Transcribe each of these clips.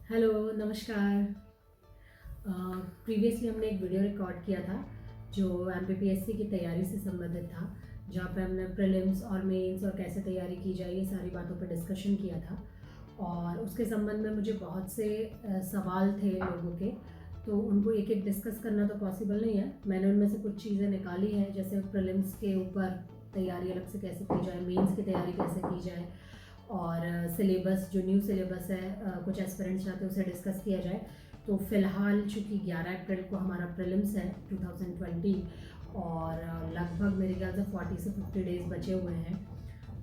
Hello, नमस्कार। Previously हमने एक वीडियो रिकॉर्ड किया था जो एमपीपीएससी की तैयारी से संबंधित था, जहाँ पे हमने प्रीलिम्स और मेंस और कैसे तैयारी की जाए ये सारी बातों पर डिस्कशन किया था। और उसके संबंध में मुझे बहुत से सवाल थे लोगों के, तो उनको एक एक डिस्कस करना तो पॉसिबल नहीं है। मैंने उनमें से कुछ चीज़ें निकाली हैं, जैसे प्रीलिम्स के ऊपर तैयारी अलग से कैसे की जाए, मेंस की तैयारी कैसे की जाए, और सिलेबस जो न्यू सिलेबस है कुछ एस्पिरेंट्स चाहते हैं उसे डिस्कस किया जाए। तो फ़िलहाल चूँकि 11 अप्रैल को हमारा प्रीलिम्स है 2020, और लगभग मेरे ख्याल से 40 से 50 डेज़ बचे हुए हैं।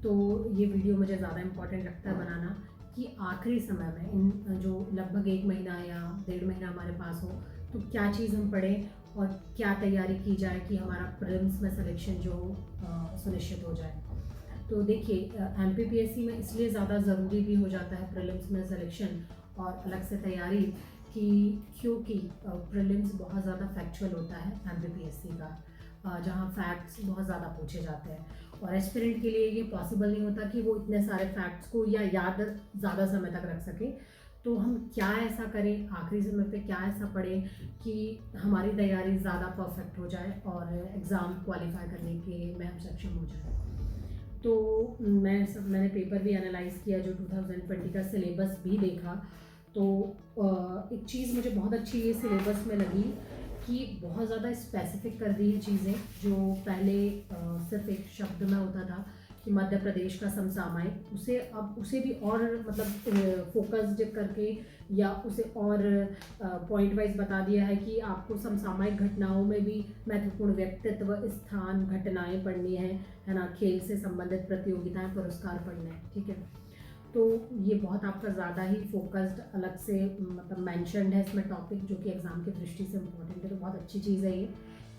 तो ये वीडियो मुझे ज़्यादा इम्पोर्टेंट लगता है बनाना कि आखिरी समय में इन जो लगभग 1 महीना या 1.5 महीना हमारे पास हो, तो क्या चीज़ हम पढ़ें और क्या तैयारी की जाए कि हमारा प्रीलिम्स में सिलेक्शन जो सुनिश्चित हो जाए। तो देखिए, एमपीपीएससी में इसलिए ज़्यादा ज़रूरी भी हो जाता है प्रीलिम्स में सिलेक्शन और अलग से तैयारी कि क्योंकि प्रीलिम्स बहुत ज़्यादा फैक्चुअल होता है एमपीपीएससी का, जहाँ फैक्ट्स बहुत ज़्यादा पूछे जाते हैं, और एस्पिरेंट के लिए ये पॉसिबल नहीं होता कि वो इतने सारे फैक्ट्स को या याद ज़्यादा समय तक रख सके। तो हम क्या ऐसा करें आखिरी समय पे, क्या ऐसा पढ़ें कि हमारी तैयारी ज़्यादा परफेक्ट हो जाए और एग्ज़ाम क्वालिफाई करने के में हम सक्षम हो जाए। तो मैंने पेपर भी एनालाइज़ किया, जो 2020 का सिलेबस भी देखा। तो एक चीज़ मुझे बहुत अच्छी ये सिलेबस में लगी कि बहुत ज़्यादा स्पेसिफिक कर दी है चीज़ें, जो पहले सिर्फ एक शब्द में होता था कि मध्य प्रदेश का समसामयिक, उसे अब उसे भी और मतलब फोकस्ड करके या उसे और पॉइंट वाइज बता दिया है कि आपको समसामयिक घटनाओं में भी महत्वपूर्ण व्यक्तित्व, स्थान, घटनाएं पढ़नी है ना, खेल से संबंधित प्रतियोगिताएं, पुरस्कार पढ़ने हैं, ठीक है। तो ये बहुत आपका ज़्यादा ही फोकस्ड अलग से मतलब मैंशनड है इसमें टॉपिक, जो कि एग्ज़ाम की दृष्टि से इम्पोर्टेंट है। तो बहुत अच्छी चीज़ है ये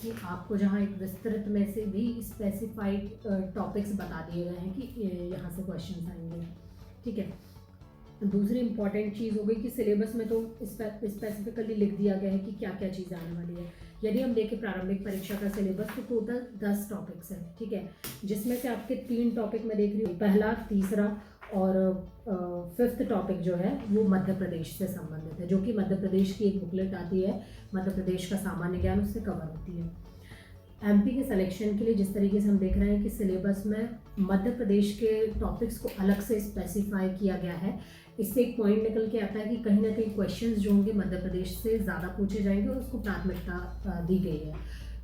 कि आपको जहाँ एक विस्तृत में से भी स्पेसिफाइड टॉपिक्स बता दिए गए हैं कि यहाँ से क्वेश्चन आएंगे, ठीक है। दूसरी इंपॉर्टेंट चीज़ हो गई कि सिलेबस में तो स्पेसिफिकली लिख दिया गया है कि क्या क्या चीज़ आने वाली है। यदि हम देखें प्रारंभिक परीक्षा का सिलेबस, तो टोटल 10 टॉपिक्स हैं, ठीक है, जिसमें से आपके 3 टॉपिक मैं देख रही हूँ, पहला, तीसरा और 5th टॉपिक जो है वो मध्य प्रदेश से संबंधित है, जो कि मध्य प्रदेश की एक बुकलेट आती है, मध्य प्रदेश का सामान्य ज्ञान उससे कवर होती है। एमपी के सिलेक्शन के लिए जिस तरीके से हम देख रहे हैं कि सिलेबस में मध्य प्रदेश के टॉपिक्स को अलग से स्पेसिफाई किया गया है, इससे एक पॉइंट निकल के आता है कि कहीं ना कहीं क्वेश्चंस जो होंगे मध्य प्रदेश से ज़्यादा पूछे जाएंगे और उसको प्राथमिकता दी गई है।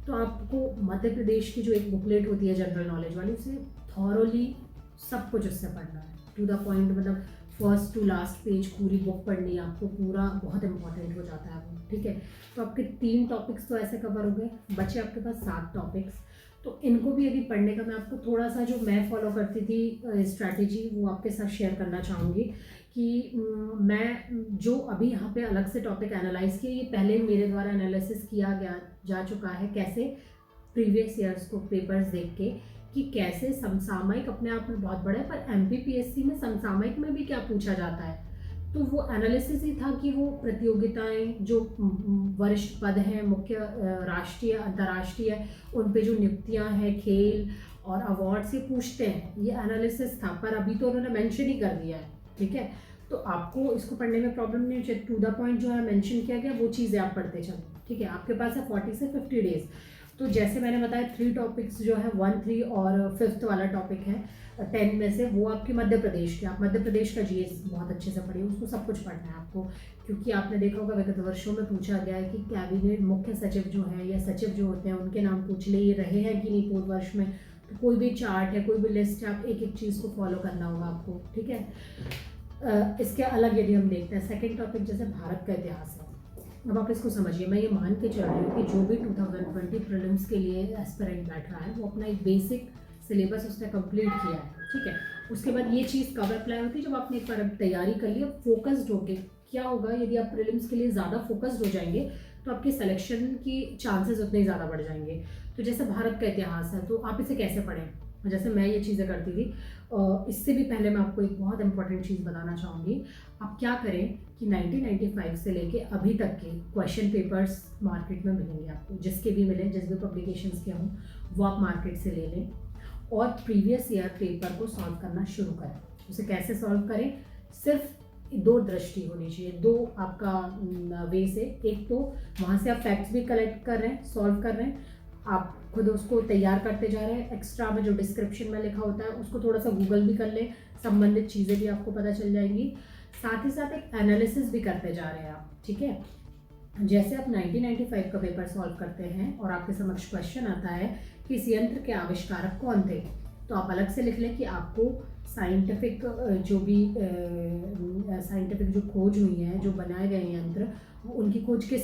तो आपको मध्य प्रदेश की जो एक बुकलेट होती है जनरल नॉलेज वाली, उसे थॉरोली सब कुछ उससे पढ़ना है, टू द पॉइंट, मतलब फर्स्ट टू लास्ट पेज पूरी बुक पढ़नी है आपको, पूरा बहुत इंपॉर्टेंट हो जाता है वो, ठीक है। तो आपके 3 टॉपिक्स तो ऐसे कवर हो गए, बचे आपके पास 7 टॉपिक्स। तो इनको भी यदि पढ़ने का मैं आपको थोड़ा सा जो मैं फॉलो करती थी स्ट्रैटेजी, वो आपके साथ शेयर करना चाहूँगी कि मैं जो अभी यहाँ पे अलग से टॉपिक एनालाइज किए, ये पहले मेरे द्वारा एनालिसिस किया गया जा चुका है, कैसे प्रीवियस ईयर्स को पेपर्स देख के कि कैसे समसामयिक अपने आप में बहुत बड़ा है, पर एमपीपीएससी में समसामयिक में भी क्या पूछा जाता है। तो वो एनालिसिस ही था कि वो प्रतियोगिताएं जो वरिष्ठ पद हैं, मुख्य राष्ट्रीय अंतर्राष्ट्रीय, उन पे जो नियुक्तियां हैं, खेल और अवार्ड से पूछते हैं, ये एनालिसिस था। पर अभी तो उन्होंने मेंशन ही कर दिया है, ठीक है। तो आपको इसको पढ़ने में प्रॉब्लम नहीं चाहिए, टू द पॉइंट जो है मेंशन किया गया वो चीज़ें आप पढ़ते चलो, ठीक है। आपके पास है 40 से 50 डेज। तो जैसे मैंने बताया 3 टॉपिक्स जो है 1, 3 और 5th वाला टॉपिक है 10 में से, वो आपके मध्य प्रदेश के, आप मध्य प्रदेश का जीएस बहुत अच्छे से पढ़िए, उसको सब कुछ पढ़ना है आपको, क्योंकि आपने देखा होगा विगत वर्षों में पूछा गया है कि कैबिनेट मुख्य सचिव जो है या सचिव जो होते हैं उनके नाम पूछ ले रहे हैं कि नहीं पूर्व वर्ष में। तो कोई भी चार्ट है, कोई भी लिस्ट है, आप एक एक चीज़ को फॉलो करना होगा आपको, ठीक है। इसके अलग यदि हम देखते हैं सेकेंड टॉपिक, जैसे भारत का इतिहास है। अब आप इसको समझिए, मैं ये मान के चल रही हूँ कि जो भी 2020 प्रीलिम्स के लिए एस्पिरेंट बैठ रहा है, वो अपना एक बेसिक सिलेबस उसने कंप्लीट किया है, ठीक है। उसके बाद ये चीज़ कब अप्लाई होती है, जब आपने एक बार तैयारी कर ली, फोकस्ड होके क्या होगा, यदि आप प्रीलिम्स के लिए ज़्यादा फोकस्ड हो जाएंगे तो आपके सिलेक्शन की चांसेस उतने ही ज़्यादा बढ़ जाएंगे। तो जैसे भारत का इतिहास है, तो आप इसे कैसे पढ़ें, जैसे मैं ये चीज़ें करती थी। इससे भी पहले मैं आपको एक बहुत इंपॉर्टेंट चीज़ बताना चाहूँगी। आप क्या करें कि 1995 से लेके अभी तक के क्वेश्चन पेपर्स मार्केट में मिलेंगे आपको, जिसके भी मिले, जिस भी पब्लिकेशंस के हों, वो आप मार्केट से ले लें और प्रीवियस ईयर पेपर को सॉल्व करना शुरू करें। उसे कैसे सॉल्व करें, सिर्फ दो दृष्टि होनी चाहिए, दो आपका वे से। एक तो वहाँ से आप फैक्ट्स भी कलेक्ट कर रहे हैं, सॉल्व कर रहे हैं, आप खुद उसको तैयार करते जा रहे हैं, एक्स्ट्रा में जो डिस्क्रिप्शन में लिखा होता है उसको थोड़ा सा गूगल भी कर लें, संबंधित चीज़ें भी आपको पता चल जाएंगी। साथ ही साथ एक एनालिसिस भी करते जा रहे हैं आप, ठीक है। जैसे आप 1995 का पेपर सॉल्व करते हैं और आपके समक्ष क्वेश्चन आता है कि इस यंत्र के आविष्कारक कौन थे, तो आप अलग से लिख लें कि आपको साइंटिफिक जो खोज हुई है, जो बनाए गए यंत्र, उनकी खोज किस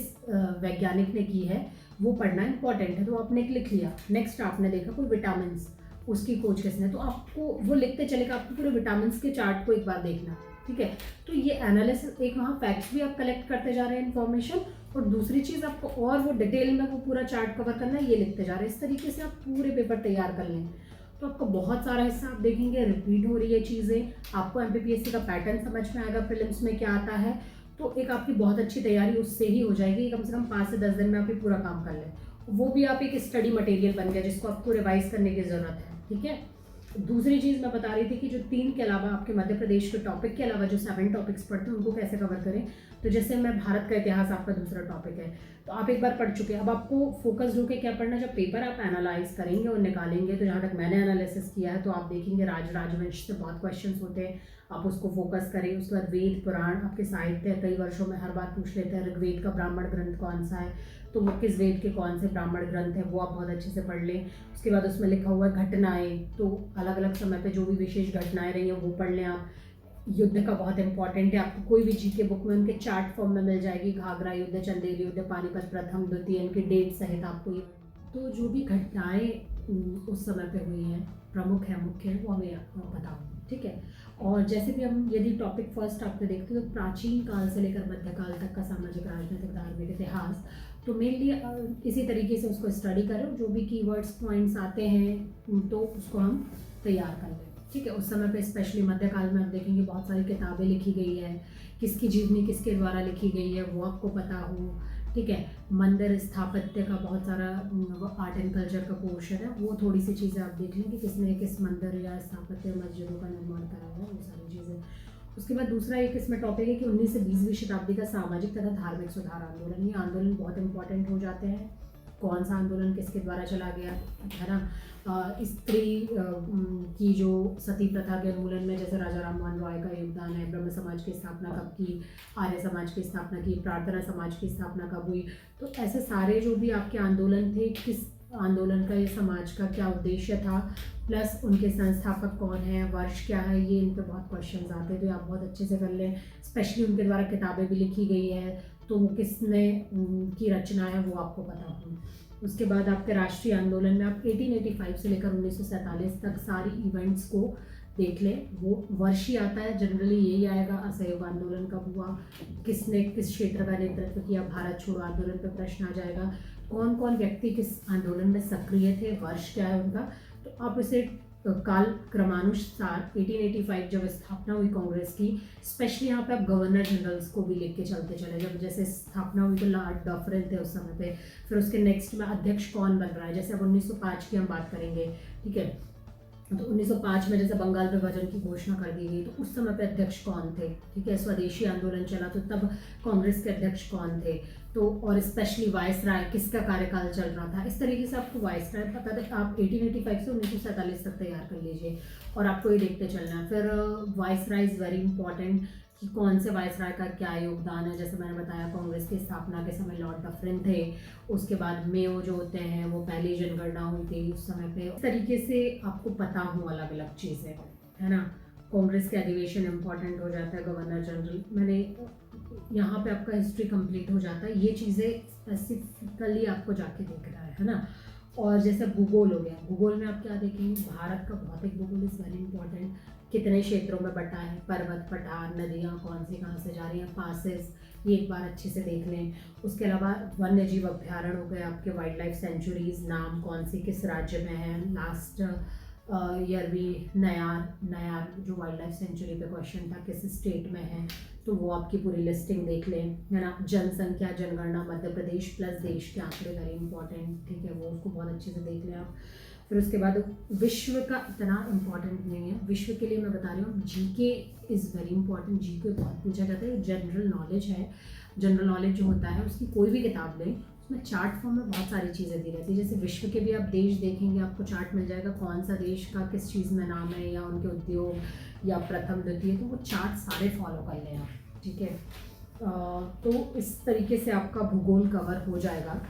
वैज्ञानिक ने की है, वो पढ़ना इंपॉर्टेंट है। तो आपने लिख लिया। नेक्स्ट आपने देखा कोई विटामिन, उसकी खोज किसने, तो आपको वो लिखते चलेगा, आपको पूरे विटामिन के चार्ट को एक बार देखना, ठीक है। तो ये एनालिसिस, एक वहाँ फैक्ट्स भी आप कलेक्ट करते जा रहे हैं इन्फॉर्मेशन, और दूसरी चीज़ आपको और वो डिटेल में वो पूरा चार्ट कवर करना है, ये लिखते जा रहे हैं। इस तरीके से आप पूरे पेपर तैयार कर लें तो आपको बहुत सारा हिस्सा आप देखेंगे रिपीट हो रही है चीज़ें, आपको एमपीपीएससी का पैटर्न समझ में आएगा, प्रीलिम्स में क्या आता है, तो एक आपकी बहुत अच्छी तैयारी उससे ही हो जाएगी। कम से कम 5 से 10 दिन में आप ये पूरा काम कर लें, वो भी आप एक स्टडी मटेरियल बन गया जिसको आपको रिवाइज करने की ज़रूरत है, ठीक है। दूसरी चीज़ मैं बता रही थी कि जो 3 के अलावा आपके मध्य प्रदेश के टॉपिक के अलावा जो 7 टॉपिक्स पढ़ते हैं उनको कैसे कवर करें। तो जैसे मैं भारत का इतिहास आपका दूसरा टॉपिक है, तो आप एक बार पढ़ चुके हैं, अब आपको फोकस होकर क्या पढ़ना, जब पेपर आप एनालाइज करेंगे और निकालेंगे, तो जहाँ तक मैंने एनालिसिस किया है तो आप देखेंगे राजवंश से बहुत क्वेश्चंस होते हैं, आप उसको फोकस करें। उसके बाद वेद पुराण, आपके साहित्य कई वर्षों में हर बार पूछ लेते हैं, ऋग्वेद का ब्राह्मण ग्रंथ कौन सा है, तो वो किस वेद के कौन से ब्राह्मण ग्रंथ है, वो आप बहुत अच्छे से पढ़ लें। उसके बाद उसमें लिखा हुआ है घटनाएं, तो अलग अलग समय पे जो भी विशेष घटनाएं रही हैं वो पढ़ लें आप। युद्ध का बहुत इंपॉर्टेंट है, आपको कोई भी जीके बुक में उनके चार्ट फॉर्म में मिल जाएगी, घाघरा युद्ध, चंदेल युद्ध, पानीपत प्रथम द्वितीय, इनकी डेट सहित आपको ये, तो जो भी घटनाएं उस समय पे हुई हैं, प्रमुख है, मुख्य है, वो हमें पता हो, ठीक है। और जैसे भी हम यदि टॉपिक फर्स्ट आपने देखते हो तो प्राचीन काल से लेकर मध्यकाल तक का सामाजिक, राजनीतिक, धार्मिक इतिहास, तो मेनली इसी तरीके से उसको स्टडी करें, जो भी कीवर्ड्स पॉइंट्स आते हैं तो उसको हम तैयार कर लें, ठीक है। उस समय पे स्पेशली मध्यकाल में आप देखेंगे बहुत सारी किताबें लिखी गई है, किसकी जीवनी किसके द्वारा लिखी गई है वो आपको पता हो, ठीक है। मंदिर स्थापत्य का बहुत सारा आर्ट एंड कल्चर का पोर्शन है, वो थोड़ी सी चीज़ें आप देख लें कि किसने किस मंदिर या स्थापत्य मस्जिदों का निर्माण कराया है, वो सारी चीज़ें। उसके बाद दूसरा एक इसमें टॉपिक है कि 19 से 20वीं शताब्दी का सामाजिक तथा धार्मिक सुधार आंदोलन, ये आंदोलन बहुत इंपॉर्टेंट हो जाते हैं। कौन सा आंदोलन किसके द्वारा चला गया, है ना। स्त्री की जो सती प्रथा के उन्मूलन में जैसे राजा राम मोहन रॉय का योगदान है, ब्रह्म समाज की स्थापना कब की, आर्य समाज की स्थापना की, प्रार्थना समाज की स्थापना कब हुई, तो ऐसे सारे जो भी आपके आंदोलन थे, किस आंदोलन का, ये समाज का क्या उद्देश्य था, प्लस उनके संस्थापक कौन है, वर्ष क्या है, ये इन पर बहुत क्वेश्चंस आते हैं, तो आप बहुत अच्छे से कर लें। स्पेशली उनके द्वारा किताबें भी लिखी गई है, तो वो किसने की रचना है वो आपको पता हो। उसके बाद आपके राष्ट्रीय आंदोलन में आप 1885 से लेकर 1947 तक सारी इवेंट्स को देख लें, वो वर्ष ही आता है, जनरली यही आएगा, असहयोग आंदोलन कब हुआ, किसने किस क्षेत्र का नेतृत्व किया, भारत छोड़ो आंदोलन पर प्रश्न आ जाएगा, कौन कौन व्यक्ति किस आंदोलन में सक्रिय थे, वर्ष क्या है उनका, तो आप इसे काल क्रमानुसार 1885 जब स्थापना हुई कांग्रेस की, स्पेशली यहाँ पे आप गवर्नर जनरल्स को भी लेके चलते चले, जब जैसे स्थापना हुई तो लॉर्ड डफरिन थे उस समय पे, फिर उसके नेक्स्ट में अध्यक्ष कौन बन रहा है, जैसे अब 1905 की हम बात करेंगे, ठीक है। तो 1905 में जैसे बंगाल विभाजन की घोषणा कर दी गई, तो उस समय पे अध्यक्ष कौन थे, ठीक है। स्वदेशी आंदोलन चला तो तब कांग्रेस के अध्यक्ष कौन थे, तो और स्पेशली वायसराय किसका कार्यकाल चल रहा था, इस तरीके से आपको वायसराय पता है। आप 1885 से 1947 तक तैयार कर लीजिए और आपको ये देखते चलना है। फिर वायसराय इज़ वेरी इंपॉर्टेंट कि कौन से वायसराय का क्या योगदान है, जैसे मैंने बताया कांग्रेस की स्थापना के समय लॉर्ड डफरिन थे, उसके बाद मेयो जो होते हैं वो पहली जनगणना हुई थी उस समय पे, इस तरीके से आपको पता हो अलग अलग चीज़ें, है ना। कांग्रेस के अधिवेशन इंपॉर्टेंट हो जाता है, गवर्नर जनरल, मैंने यहाँ पे आपका हिस्ट्री कंप्लीट हो जाता है, ये चीज़ें स्पेसिफिकली आपको जाके देखना है ना। और जैसे भूगोल हो गया, भूगोल में आप क्या देखेंगे, भारत का भौतिक भूगोल इज़ वेरी इंपॉर्टेंट, कितने क्षेत्रों में बटा है, पर्वत, पठार, नदियाँ कौन सी कहाँ से जा रही हैं, पासेस, ये एक बार अच्छे से देख लें। उसके अलावा वन्य जीव अभ्यारण्य हो गए आपके, वाइल्ड लाइफ सेंचुरीज, नाम कौन सी किस राज्य में है, लास्ट ईयर भी नयार जो वाइल्ड लाइफ सेंचुरी पे क्वेश्चन था किस स्टेट में है, तो वो आपकी पूरी लिस्टिंग देख लें, है ना। जनसंख्या जनगणना मध्य प्रदेश प्लस देश के आंकड़े वेरी इंपॉर्टेंट, ठीक है, वो उसको बहुत अच्छे से देख लें आप। फिर उसके बाद विश्व का इतना इम्पॉर्टेंट नहीं है, विश्व के लिए मैं बता रही हूँ GK is very important. GK बहुत पूछा जाता है, जनरल नॉलेज है। जनरल नॉलेज जो होता है उसकी कोई भी किताब लें, उसमें चार्ट फॉर्म में बहुत सारी चीज़ें दी रहती है। जैसे विश्व के भी आप देश देखेंगे, आपको चार्ट मिल जाएगा कौन सा देश का किस चीज़ में नाम है, या उनके उद्योग या प्रथम द्वितीय, तो वो चार्ट सारे फॉलो कर लें आप, ठीक है। तो इस तरीके से आपका भूगोल कवर हो जाएगा।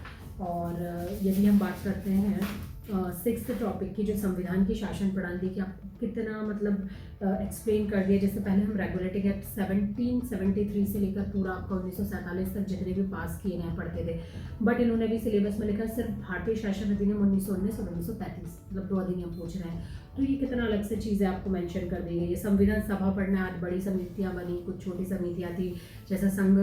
और यदि हम बात करते हैं 6th टॉपिक की, जो संविधान की शासन प्रणाली की, आपको कितना मतलब एक्सप्लेन कर दिया। जैसे पहले हम रेगुलेटिंग एक्ट 1773 से लेकर पूरा आपका 1947 तक जितने भी पास किए गए पढ़ते थे, बट इन्होंने भी सिलेबस में लिखा सिर्फ भारतीय शासन अधिनियम 1919 और 1933, मतलब 2 अधिनियम पूछ रहे हैं। तो ये कितना अलग से चीज़ें आपको मेंशन कर दी गई है। संविधान सभा पढ़ना, आज बड़ी समितियाँ बनी, कुछ छोटी समितियाँ थी, जैसे संघ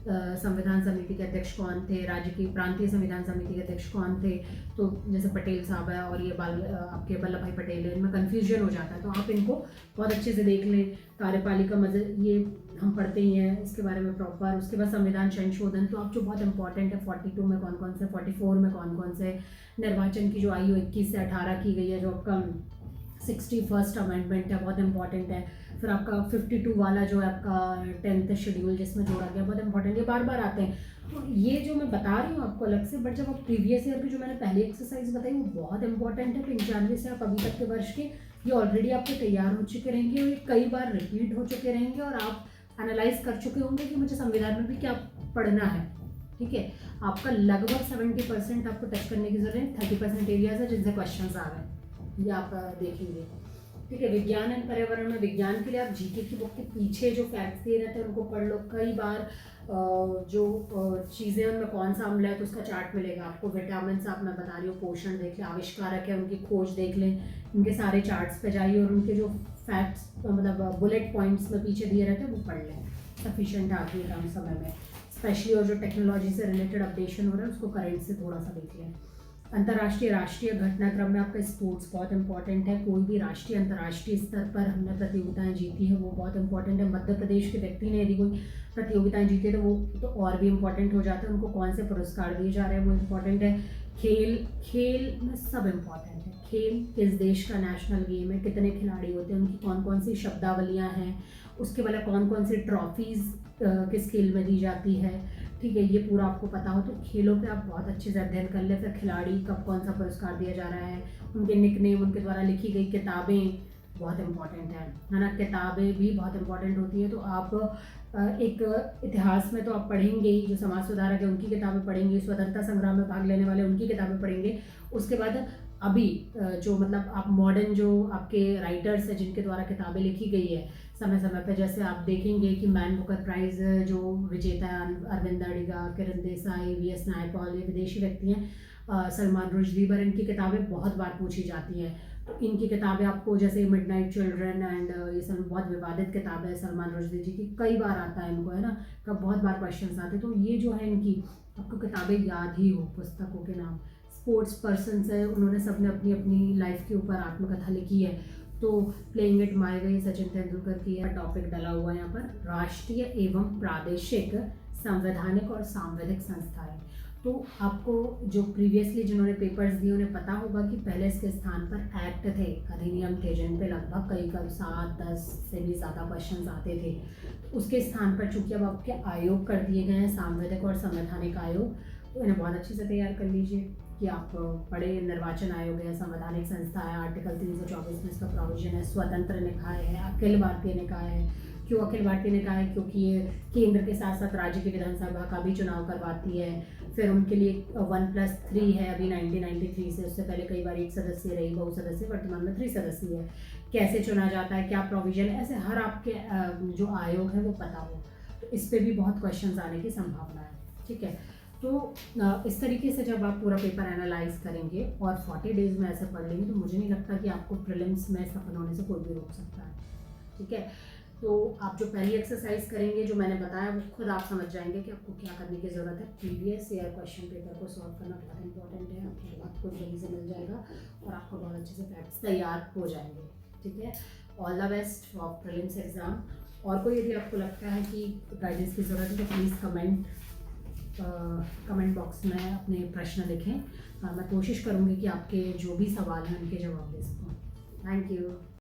संविधान समिति के अध्यक्ष कौन थे, राज्य की प्रांतीय संविधान समिति के अध्यक्ष कौन थे, तो जैसे पटेल साहब है और ये आपके वल्लभ भाई पटेल है, इनमें कन्फ्यूजन हो जाता है, तो आप इनको बहुत अच्छे से देख लें। कार्यपालिका मजर ये हम पढ़ते ही हैं इसके बारे में प्रॉपर। उसके बाद संविधान संशोधन, तो आप जो बहुत इंपॉर्टेंट है 42 में कौन कौन से, 44 में कौन कौन से, निर्वाचन की जो आयु 21 से 18 की गई है, जो आपका 61st अमेंडमेंट है, बहुत इंपॉर्टेंट है। फिर आपका 52 वाला जो है आपका 10th शेड्यूल जिसमें जोड़ा गया, बहुत इंपॉर्टेंट, ये बार बार आते हैं। तो ये जो मैं बता रही हूँ आपको अलग से, बट जब आप प्रीवियस ईयर की जो मैंने पहली एक्सरसाइज बताई वो बहुत इंपॉर्टेंट है। 95 से आप अभी तक के वर्ष के, ये ऑलरेडी आपके तैयार हो चुके रहेंगे और ये कई बार रिपीट हो चुके रहेंगे और आप एनालाइज कर चुके होंगे कि मुझे संविधान में भी क्या पढ़ना है, ठीक है। आपका लगभग 70% आपको टच करने की जरूरत है, 30% एरियाज है जिनसे क्वेश्चन आ रहे हैं, ये आप देखेंगे, ठीक है। विज्ञान एंड पर्यावरण में, विज्ञान के लिए आप जीके की बुक के पीछे जो फैक्ट्स दिए रहते हैं उनको पढ़ लो। कई बार जो चीज़ें उनमें कौन सा अम्ल है तो उसका चार्ट मिलेगा आपको। विटामिन आप मैं बता रही हूँ, पोषण देख लें, आविष्कारक है उनकी खोज देख लें, इनके सारे चार्ट्स पे जाइए और उनके जो फैक्ट्स मतलब बुलेट पॉइंट्स में पीछे दिए रहते हैं वो पढ़ लें, सफिशिएंट है आपके कम समय में। स्पेशली और जो टेक्नोलॉजी से रिलेटेड अपडेशन हो रहा है उसको करंट से थोड़ा सा देख लें। अंतर्राष्ट्रीय राष्ट्रीय घटनाक्रम में आपका स्पोर्ट्स बहुत इंपॉर्टेंट है। कोई भी राष्ट्रीय अंतर्राष्ट्रीय स्तर पर हमने प्रतियोगिताएं जीती है वो बहुत इंपॉर्टेंट है। मध्य प्रदेश के व्यक्ति ने यदि कोई प्रतियोगिताएं जीती है तो वो तो और भी इम्पोर्टेंट हो जाता है। उनको कौन से पुरस्कार दिए जा रहे हैं वो इम्पोर्टेंट है। खेल में सब इम्पॉर्टेंट है। खेल किस देश का नेशनल गेम है, कितने खिलाड़ी होते हैं, उनकी कौन कौन सी शब्दावलियाँ हैं, उसके वाला कौन कौन सी ट्रॉफीज़ किस खेल में दी जाती है, ठीक है। ये पूरा आपको पता हो तो खेलों पे आप बहुत अच्छे से अध्ययन कर ले। फिर खिलाड़ी कब कौन सा पुरस्कार दिया जा रहा है, उनके निकनेम, उनके द्वारा लिखी गई किताबें बहुत इंपॉर्टेंट है ना। किताबें भी बहुत इंपॉर्टेंट होती है। तो आप एक इतिहास में तो आप पढ़ेंगे ही, जो समाज सुधारक है उनकी किताबें पढ़ेंगे, स्वतंत्रता संग्राम में भाग लेने वाले उनकी किताबें पढ़ेंगे। उसके बाद अभी जो मतलब आप मॉडर्न जो आपके राइटर्स हैं जिनके द्वारा किताबें लिखी गई है समय समय पर, जैसे आप देखेंगे कि मैन बुकर प्राइज़ जो विजेता है अरविंद अडिगा, किरण देसाई, वी.एस. नायपॉल, ये विदेशी व्यक्ति हैं। सलमान रुश्दी पर इनकी किताबें बहुत बार पूछी जाती हैं। तो इनकी किताबें आपको, जैसे मिडनाइट चिल्ड्रन एंड ये सब बहुत विवादित किताब है सलमान रुश्दी जी की, कई बार आता है इनको, है ना, कब बहुत बार क्वेश्चन आते हैं। तो ये जो है इनकी आपको किताबें याद ही हो, पुस्तकों के नाम। स्पोर्ट्स पर्सनस है, उन्होंने सबने अपनी अपनी लाइफ के ऊपर आत्मकथा लिखी है। तो playing it my way Sachin Tendulkar की है, टॉपिक डला हुआ है यहाँ पर। राष्ट्रीय एवं प्रादेशिक संवैधानिक और सांविधिक संस्थाएं। तो आपको जो प्रीवियसली जिन्होंने पेपर्स दिए उन्हें पता होगा कि पहले इसके स्थान पर एक्ट थे, अधिनियम थे, जिन पे लगभग कई 7-10 से भी ज़्यादा क्वेश्चन आते थे। तो उसके स्थान पर चूंकि अब आपके आयोग कर दिए गए हैं, सांविधिक और संवैधानिक आयोग, तो इन्हें बहुत अच्छे से तैयार कर लीजिए कि आप पढ़े। निर्वाचन आयोग है, संवैधानिक संस्था है, आर्टिकल 324 में इसका प्रोविजन है। स्वतंत्र निकाय है, अखिल भारतीय निकाय है। क्यों अखिल भारतीय निकाय है? क्योंकि ये केंद्र के साथ साथ राज्य की विधानसभा का भी चुनाव करवाती है। फिर उनके लिए 1+3 है अभी 1993 से, उससे पहले कई बार 1 सदस्य रही, बहुसदस्य, वर्तमान में 3 सदस्य है। कैसे चुना जाता है, क्या प्रोविजन है, ऐसे हर आपके जो आयोग है वो पता हो, तो इस पर भी बहुत क्वेश्चन आने की संभावना है, ठीक है। तो इस तरीके से जब आप पूरा पेपर एनालाइज करेंगे और 40 डेज में ऐसे पढ़ लेंगे तो मुझे नहीं लगता कि आपको प्रीलिम्स में सफल होने से कोई भी रोक सकता है, ठीक है। तो आप जो पहली एक्सरसाइज करेंगे जो मैंने बताया वो खुद आप समझ जाएंगे कि आपको क्या करने की ज़रूरत है। प्रीवियस ईयर क्वेश्चन पेपर को सॉल्व करना बहुत इंपॉर्टेंट है। आपको जल्दी से मिल जाएगा और आपको बहुत अच्छे से फैक्ट्स तैयार हो जाएंगे, ठीक है। All the best for prelims exam. और कोई यदि आपको लगता है कि गाइडेंस की ज़रूरत है तो प्लीज़ कमेंट कमेंट बॉक्स में अपने प्रश्न लिखें। मैं कोशिश करूँगी कि आपके जो भी सवाल हैं उनके जवाब दे सकूँ। Thank you.